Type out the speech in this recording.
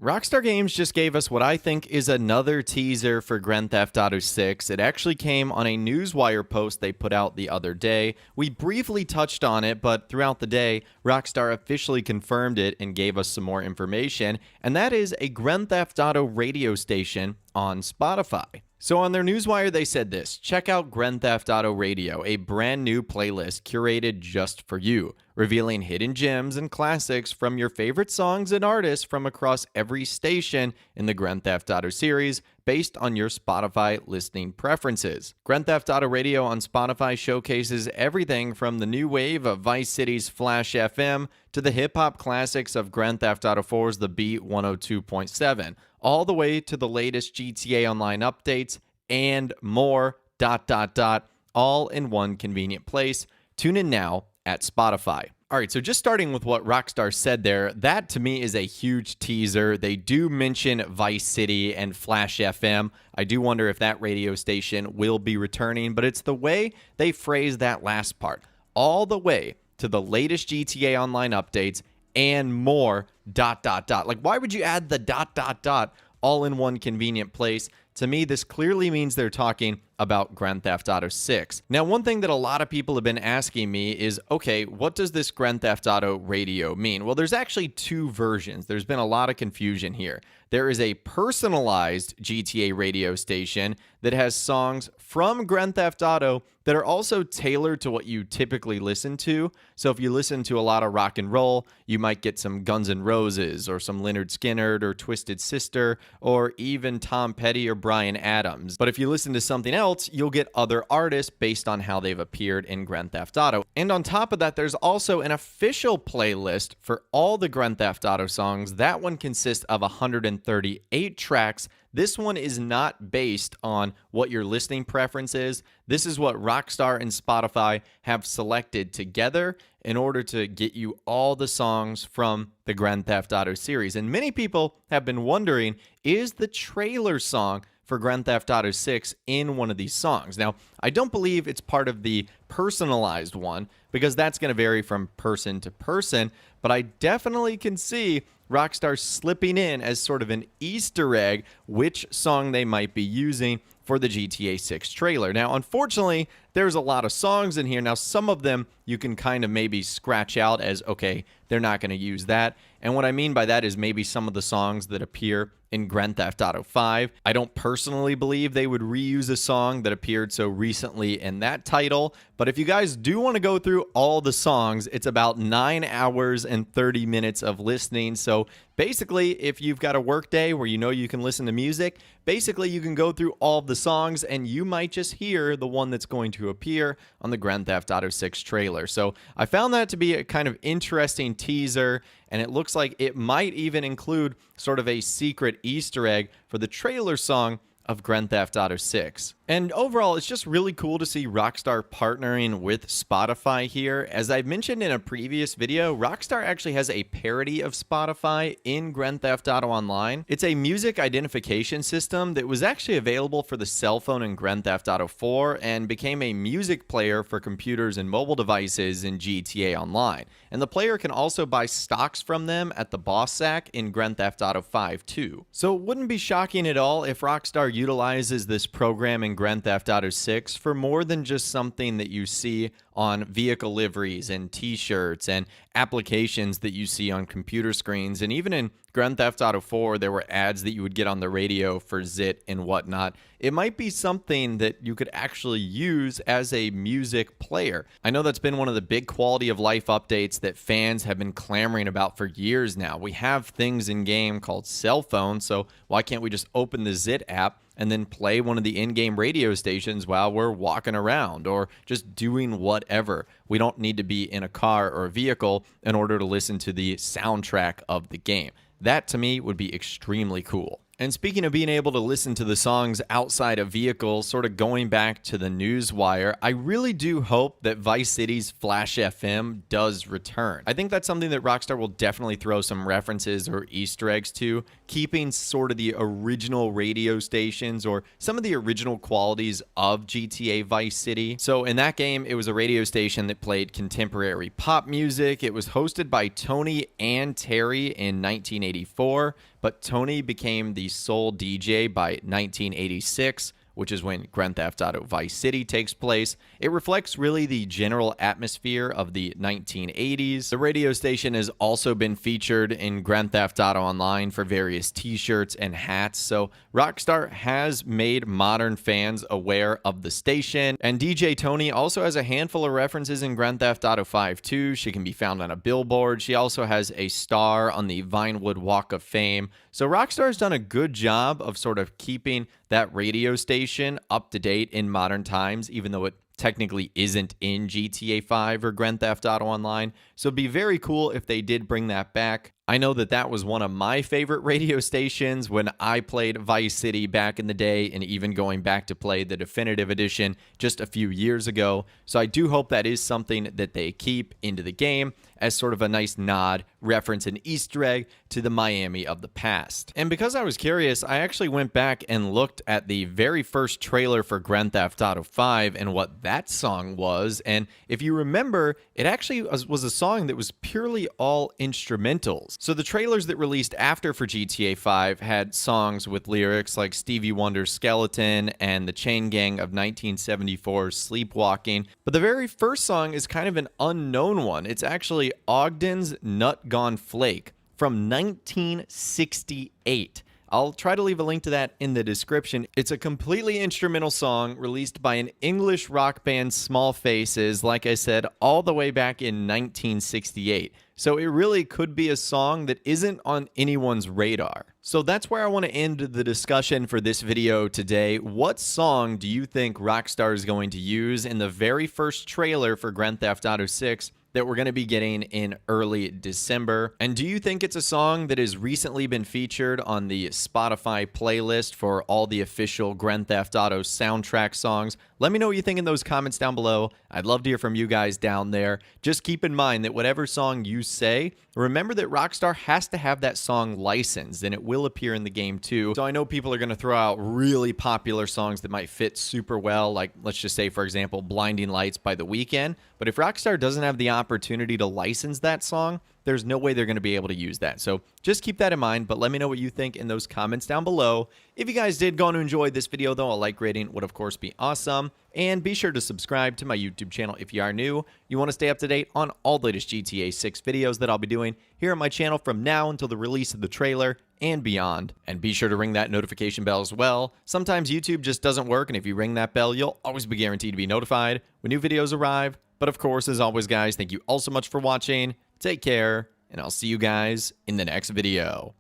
Rockstar Games just gave us what I think is another teaser for Grand Theft Auto 6. It actually came on a Newswire post they put out the other day. We briefly touched on it, but throughout the day, Rockstar officially confirmed it and gave us some more information, and that is a Grand Theft Auto radio station on Spotify. So on their Newswire, they said this: check out Grand Theft Auto Radio, a brand new playlist curated just for you, revealing hidden gems and classics from your favorite songs and artists from across every station in the Grand Theft Auto series based on your Spotify listening preferences. Grand Theft Auto Radio on Spotify showcases everything from the new wave of Vice City's Flash FM to the hip-hop classics of Grand Theft Auto 4's The Beat 102.7, all the way to the latest GTA Online updates and more, all in one convenient place. Tune in now at Spotify. All right, so just starting with what Rockstar said there, that to me is a huge teaser. They do mention Vice City and Flash FM. I do wonder if that radio station will be returning, but it's the way they phrase that last part. All the way to the latest GTA Online updates and more, Like, why would you add the ... all in one convenient place? To me, this clearly means they're talking about Grand Theft Auto 6. Now, one thing that a lot of people have been asking me is, okay, what does this Grand Theft Auto radio mean? Well, there's actually two versions. There's been a lot of confusion here. There is a personalized GTA radio station that has songs from Grand Theft Auto that are also tailored to what you typically listen to. So if you listen to a lot of rock and roll, you might get some Guns N' Roses or some Lynyrd Skynyrd or Twisted Sister or even Tom Petty or Bryan Adams. But if you listen to something else, you'll get other artists based on how they've appeared in Grand Theft Auto. And on top of that, there's also an official playlist for all the Grand Theft Auto songs. That one consists of 138 tracks. This one is not based on what your listening preference is. This is what Rockstar and Spotify have selected together in order to get you all the songs from the Grand Theft Auto series. And many people have been wondering, is the trailer song for Grand Theft Auto 6 in one of these songs? Now, I don't believe it's part of the personalized one because that's going to vary from person to person, but I definitely can see Rockstar slipping in as sort of an Easter egg which song they might be using for the GTA 6 trailer. Now, unfortunately, there's a lot of songs in here. Now, some of them you can kind of maybe scratch out as, okay, they're not going to use that. And what I mean by that is maybe some of the songs that appear in Grand Theft Auto 5. I don't personally believe they would reuse a song that appeared so recently in that title, but if you guys do want to go through all the songs, it's about 9 hours and 30 minutes of listening. So basically, if you've got a work day where you know you can listen to music, basically you can go through all of the songs and you might just hear the one that's going to appear on the Grand Theft Auto 6 trailer. So I found that to be a kind of interesting teaser, and it looks like it might even include sort of a secret Easter egg for the trailer song of Grand Theft Auto 6. And overall, it's just really cool to see Rockstar partnering with Spotify here. As I've mentioned in a previous video, Rockstar actually has a parody of Spotify in Grand Theft Auto Online. It's a music identification system that was actually available for the cell phone in Grand Theft Auto 4 and became a music player for computers and mobile devices in GTA Online. And the player can also buy stocks from them at the Boss Sack in Grand Theft Auto 5 too. So it wouldn't be shocking at all if Rockstar utilizes this program in Grand Theft Auto 6 for more than just something that you see on vehicle liveries and t-shirts and applications that you see on computer screens. And even in Grand Theft Auto 4, there were ads that you would get on the radio for Zit and whatnot. It might be something that you could actually use as a music player. I know that's been one of the big quality of life updates that fans have been clamoring about for years now. We have things in game called cell phones, so why can't we just open the Zit app and then play one of the in-game radio stations while we're walking around or just doing whatever? We don't need to be in a car or a vehicle in order to listen to the soundtrack of the game. That, to me, would be extremely cool. And speaking of being able to listen to the songs outside of vehicles, sort of going back to the Newswire, I really do hope that Vice City's Flash FM does return. I think that's something that Rockstar will definitely throw some references or Easter eggs to, keeping sort of the original radio stations or some of the original qualities of GTA Vice City. So in that game, it was a radio station that played contemporary pop music. It was hosted by Tony and Terry in 1984. but Tony became the sole DJ by 1986, which is when Grand Theft Auto Vice City takes place. It reflects really the general atmosphere of the 1980s. The radio station has also been featured in Grand Theft Auto Online for various t-shirts and hats, so Rockstar has made modern fans aware of the station. And DJ Tony also has a handful of references in Grand Theft Auto 5 too. She can be found on a billboard. She also has a star on the Vinewood Walk of Fame. So Rockstar's done a good job of sort of keeping that radio station up to date in modern times, even though it technically isn't in GTA 5 or Grand Theft Auto Online. So it'd be very cool if they did bring that back. I know that that was one of my favorite radio stations when I played Vice City back in the day, and even going back to play the Definitive Edition just a few years ago. So I do hope that is something that they keep into the game as sort of a nice nod, reference, and Easter egg to the Miami of the past. And because I was curious, I actually went back and looked at the very first trailer for Grand Theft Auto 5 and what that song was. And if you remember, it actually was a song that was purely all instrumentals. So the trailers that released after for GTA 5 had songs with lyrics like Stevie Wonder's Skeleton and the Chain Gang of 1974's Sleepwalking. But the very first song is kind of an unknown one. It's actually Ogden's Nut Gone Flake from 1968. I'll try to leave a link to that in the description. It's a completely instrumental song released by an English rock band, Small Faces, like I said, all the way back in 1968. So it really could be a song that isn't on anyone's radar. So that's where I want to end the discussion for this video today. What song do you think Rockstar is going to use in the very first trailer for Grand Theft Auto 6 that we're going to be getting in early December? And do you think it's a song that has recently been featured on the Spotify playlist for all the official Grand Theft Auto soundtrack songs? Let me know what you think in those comments down below. I'd love to hear from you guys down there. Just keep in mind that whatever song you say, remember that Rockstar has to have that song licensed, and it will appear in the game too. So I know people are going to throw out really popular songs that might fit super well, like let's just say, for example, Blinding Lights by The Weeknd. But if Rockstar doesn't have the opportunity to license that song, there's no way they're going to be able to use that. So just keep that in mind, but let me know what you think in those comments down below. If you guys did go and enjoy this video, though, a like rating would, of course, be awesome. And be sure to subscribe to my YouTube channel if you are new. You want to stay up to date on all the latest GTA 6 videos that I'll be doing here on my channel from now until the release of the trailer and beyond. And be sure to ring that notification bell as well. Sometimes YouTube just doesn't work, and if you ring that bell, you'll always be guaranteed to be notified when new videos arrive. But of course, as always, guys, thank you all so much for watching. Take care, and I'll see you guys in the next video.